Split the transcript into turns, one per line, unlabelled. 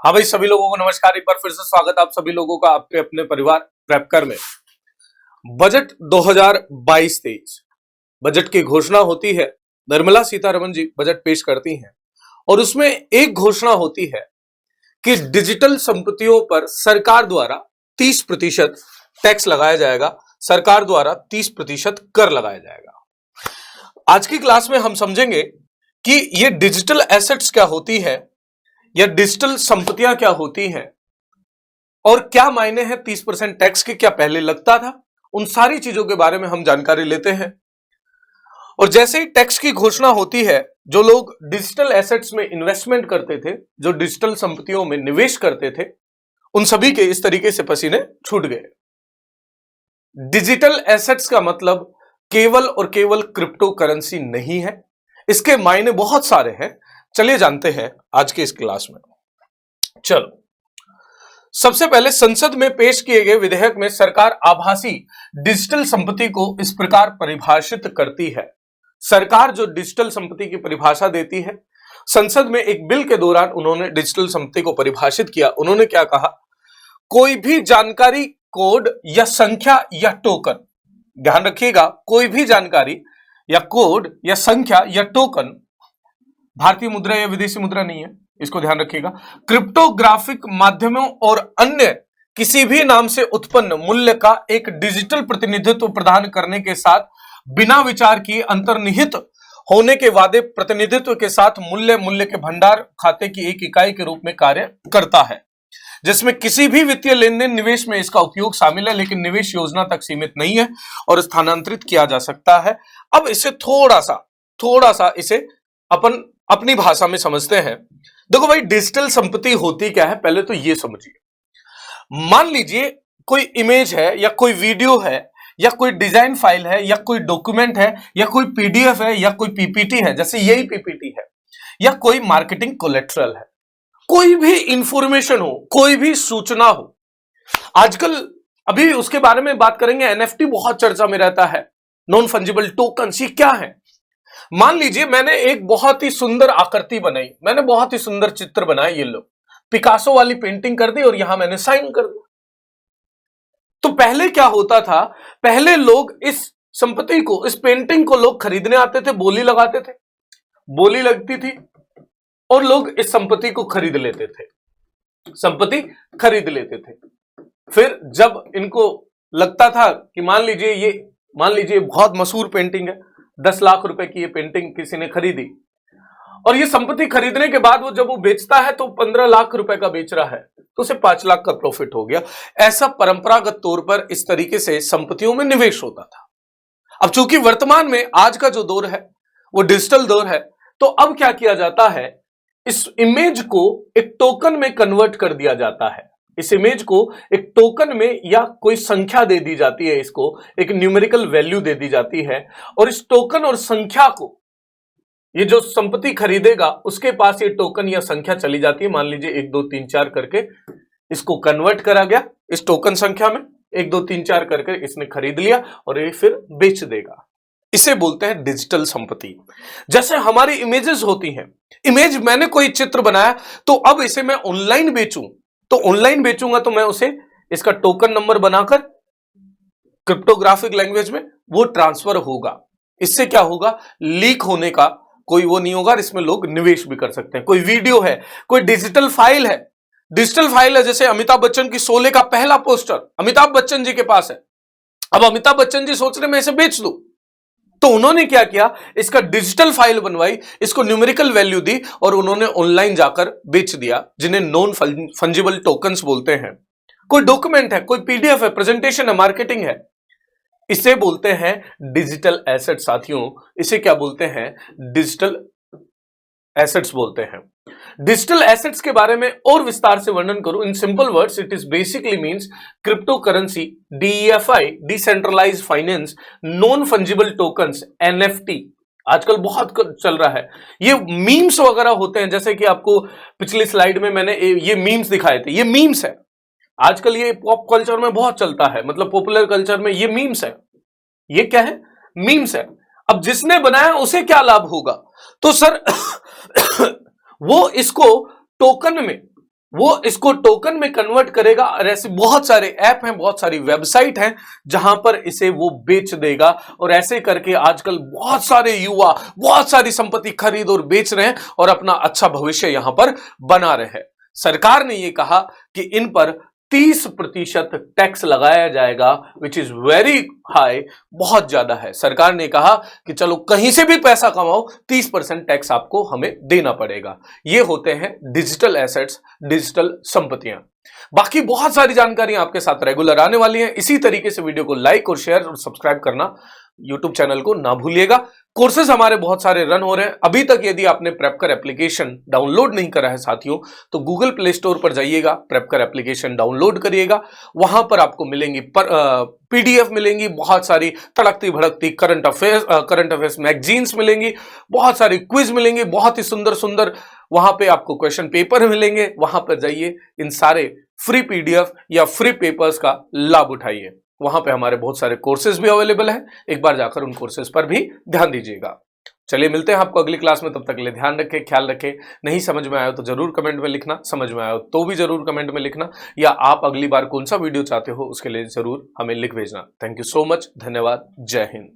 हाँ भाई, सभी लोगों को नमस्कार। एक बार फिर से स्वागत है आप सभी लोगों का आपके अपने परिवार प्रेपकर में। बजट 2022-23 बजट की घोषणा होती है। निर्मला सीतारमण जी बजट पेश करती हैं और उसमें एक घोषणा होती है कि डिजिटल संपत्तियों पर सरकार द्वारा 30% टैक्स लगाया जाएगा, सरकार द्वारा 30% कर लगाया जाएगा। आज की क्लास में हम समझेंगे कि ये डिजिटल एसेट्स क्या होती है या डिजिटल संपत्तियां क्या होती हैं और क्या मायने हैं 30% टैक्स के, क्या पहले लगता था, उन सारी चीजों के बारे में हम जानकारी लेते हैं। और जैसे ही टैक्स की घोषणा होती है, जो लोग डिजिटल एसेट्स में इन्वेस्टमेंट करते थे, जो डिजिटल संपत्तियों में निवेश करते थे, उन सभी के इस तरीके से पसीने छूट गए। डिजिटल एसेट्स का मतलब केवल और केवल क्रिप्टो करेंसी नहीं है, इसके मायने बहुत सारे हैं। चलिए जानते हैं आज के इस क्लास में। चलो, सबसे पहले संसद में पेश किए गए विधेयक में सरकार आभासी डिजिटल संपत्ति को इस प्रकार परिभाषित करती है। सरकार जो डिजिटल संपत्ति की परिभाषा देती है, संसद में एक बिल के दौरान उन्होंने डिजिटल संपत्ति को परिभाषित किया। उन्होंने क्या कहा? कोई भी जानकारी, कोड या संख्या या टोकन, ध्यान रखिएगा, कोई भी जानकारी या कोड या संख्या या टोकन, भारतीय मुद्रा या विदेशी मुद्रा नहीं है, इसको ध्यान रखिएगा, क्रिप्टोग्राफिक माध्यमों और अन्य किसी भी नाम से उत्पन्न मूल्य का एक डिजिटल प्रतिनिधित्व प्रदान करने के साथ बिना विचार किए अंतर्निहित होने के वादे प्रतिनिधित्व के साथ मूल्य के भंडार खाते की एक इकाई के रूप में कार्य करता है, जिसमें किसी भी वित्तीय लेन देन निवेश में इसका उपयोग शामिल है, लेकिन निवेश योजना तक सीमित नहीं है और स्थानांतरित किया जा सकता है। अब इसे थोड़ा सा इसे अपन अपनी भाषा में समझते हैं। देखो भाई, डिजिटल संपत्ति होती क्या है, पहले तो ये समझिए। मान लीजिए कोई इमेज है या कोई वीडियो है या कोई डिजाइन फाइल है या कोई डॉक्यूमेंट है या कोई पीडीएफ है या कोई पीपीटी है, जैसे यही पीपीटी है, या कोई मार्केटिंग कोलेट्रल है, कोई भी इंफॉर्मेशन हो, कोई भी सूचना हो। आजकल अभी उसके बारे में बात करेंगे, एनएफटी बहुत चर्चा में रहता है, नॉन फंजिबल टोकन्स। ये क्या है? मान लीजिए मैंने एक बहुत ही सुंदर आकृति बनाई, मैंने बहुत ही सुंदर चित्र बनाया, ये लो पिकासो वाली पेंटिंग कर दी और यहां मैंने साइन कर दिया। तो पहले क्या होता था? पहले लोग इस संपत्ति को, इस पेंटिंग को लोग खरीदने आते थे, बोली लगाते थे, बोली लगती थी और लोग इस संपत्ति को खरीद लेते थे, संपत्ति खरीद लेते थे। फिर जब इनको लगता था कि मान लीजिए बहुत मशहूर पेंटिंग है, 10 लाख रुपए की ये पेंटिंग किसी ने खरीदी और ये संपत्ति खरीदने के बाद जब वो बेचता है तो 15 लाख रुपए का बेच रहा है, तो उसे 5 लाख का प्रॉफिट हो गया। ऐसा परंपरागत तौर पर इस तरीके से संपत्तियों में निवेश होता था। अब चूंकि वर्तमान में आज का जो दौर है वो डिजिटल दौर है, तो अब क्या किया जाता है? इस इमेज को एक टोकन में कन्वर्ट कर दिया जाता है। इस इमेज को एक टोकन में या कोई संख्या दे दी जाती है, इसको एक न्यूमेरिकल वैल्यू दे दी जाती है और इस टोकन और संख्या को ये जो संपत्ति खरीदेगा उसके पास ये टोकन या संख्या चली जाती है। मान लीजिए 1 2 3 4 करके इसको कन्वर्ट करा गया इस टोकन संख्या में, 1 2 3 4 करके इसने खरीद लिया और ये फिर बेच देगा। इसे बोलते हैं डिजिटल संपत्ति। जैसे हमारी इमेजेस होती हैं, इमेज मैंने कोई चित्र बनाया तो अब इसे मैं ऑनलाइन बेचूं, तो ऑनलाइन बेचूंगा तो मैं उसे इसका टोकन नंबर बनाकर क्रिप्टोग्राफिक लैंग्वेज में वो ट्रांसफर होगा। इससे क्या होगा? लीक होने का कोई वो नहीं होगा, इसमें लोग निवेश भी कर सकते हैं। कोई वीडियो है, कोई डिजिटल फाइल है, जैसे अमिताभ बच्चन की शोले का पहला पोस्टर अमिताभ बच्चन जी के पास है। अब अमिताभ बच्चन जी सोच रहे मैं इसे बेच दूं, तो उन्होंने क्या किया? इसका डिजिटल फाइल बनवाई, इसको न्यूमेरिकल वैल्यू दी और उन्होंने ऑनलाइन जाकर बेच दिया, जिन्हें नॉन फंजिबल टोकन्स बोलते हैं। कोई डॉक्यूमेंट है, कोई पीडीएफ है, प्रेजेंटेशन है, मार्केटिंग है, इसे बोलते हैं डिजिटल एसेट। साथियों, इसे क्या बोलते हैं? डिजिटल एसेट्स बोलते हैं। डिजिटल एसेट्स के बारे में और विस्तार से वर्णन करूं, in simple words it is basically means crypto currency, DEFI, decentralised finance, non fungible tokens, NFT आजकल बहुत चल रहा है। ये मीम्स वगैरह होते हैं, जैसे कि आपको पिछली स्लाइड में मैंने ये मीम्स दिखाए थे, ये मीम्स है। आजकल ये पॉप कल्चर में बहुत चलता है, मतलब पॉपुलर कल्चर में ये मीम्स है। ये क्या है? मीम्स है। अब जिसने बनाया उसे क्या लाभ होगा? तो सर वो इसको टोकन में वो इसको टोकन में कन्वर्ट करेगा और ऐसे बहुत सारे ऐप हैं, बहुत सारी वेबसाइट हैं जहां पर इसे वो बेच देगा। और ऐसे करके आजकल बहुत सारे युवा बहुत सारी संपत्ति खरीद और बेच रहे हैं और अपना अच्छा भविष्य यहां पर बना रहे हैं। सरकार ने ये कहा कि इन पर 30% टैक्स लगाया जाएगा, विच इज वेरी हाई, बहुत ज्यादा है। सरकार ने कहा कि चलो कहीं से भी पैसा कमाओ, 30% टैक्स आपको हमें देना पड़ेगा। ये होते हैं डिजिटल एसेट्स, डिजिटल संपत्तियां। बाकी बहुत सारी जानकारी आपके साथ रेगुलर आने वाली है। इसी तरीके से वीडियो को लाइक और शेयर और सब्सक्राइब करना यूट्यूब चैनल को ना भूलिएगा। कोर्सेज हमारे बहुत सारे रन हो रहे हैं। अभी तक यदि आपने प्रेपकर एप्लीकेशन डाउनलोड नहीं करा है साथियों, तो गूगल प्ले स्टोर पर जाइएगा, प्रेपकर एप्लीकेशन डाउनलोड करिएगा। वहां पर आपको मिलेंगी पीडीएफ मिलेंगी, बहुत सारी तड़कती भड़कती करंट अफेयर्स मैगजीन्स मिलेंगी, बहुत सारी क्विज मिलेंगी, बहुत ही सुंदर सुंदर वहां पे आपको क्वेश्चन पेपर मिलेंगे। वहां पर जाइए, इन सारे फ्री पीडीएफ या फ्री पेपर्स का लाभ उठाइए। वहां पे हमारे बहुत सारे कोर्सेज भी अवेलेबल हैं, एक बार जाकर उन कोर्सेज पर भी ध्यान दीजिएगा। चलिए मिलते हैं आपको अगली क्लास में, तब तक के लिए ध्यान रखें, ख्याल रखें। नहीं समझ में आया तो जरूर कमेंट में लिखना, समझ में आया तो भी जरूर कमेंट में लिखना, या आप अगली बार कौन सा वीडियो चाहते हो उसके लिए जरूर हमें लिख भेजना। थैंक यू सो मच, धन्यवाद, जय हिंद।